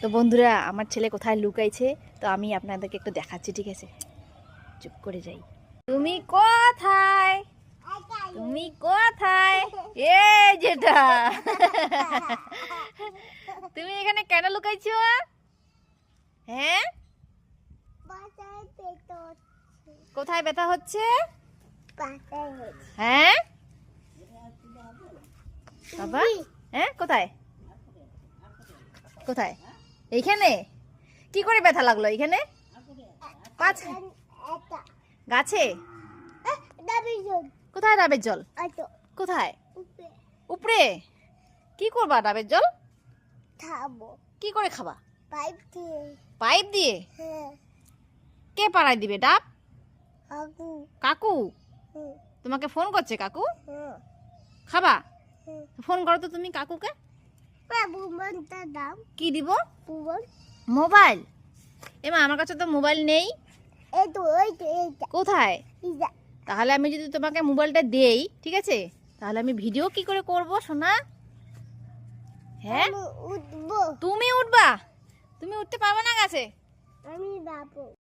তো বন্ধুরা, আমার ছেলে কোথায় লুকাইছে তো আমি আপনাদেরকে একটু দেখাচ্ছি, ঠিক আছে? চুপ করে যাই। তুমি কোথায়? তুমি কোথায়? এই যেটা। তুমি এখানে কেন লুকাইছো? হ্যাঁ, কোথায় ব্যথা হচ্ছে? হ্যাঁ বাবা, হ্যাঁ কোথায়? কোথায়? এইখানে? কি করে ব্যথা লাগলো এইখানে? পাছে গাছে? কোথায় ডাবের জল? কোথায়? উপরে? কি করবা ডাবের জল? কি করে খাবা? পাইপ দিয়ে? কে পাড়ায় দিবে ডাব? কাকু? তোমাকে ফোন করছে কাকু? খাবা? ফোন করো তো তুমি কাকুকে। কি দিব? মোবাইল? এমা আমার কাছে তো মোবাইল নেই। কোথায়? তাহলে আমি যদি তোমাকে মোবাইলটা দেই, ঠিক আছে, তাহলে আমি ভিডিও কি করে করব সোনা? হ্যাঁ, তুমি উঠবা? তুমি উঠতে পারবে না গাছে?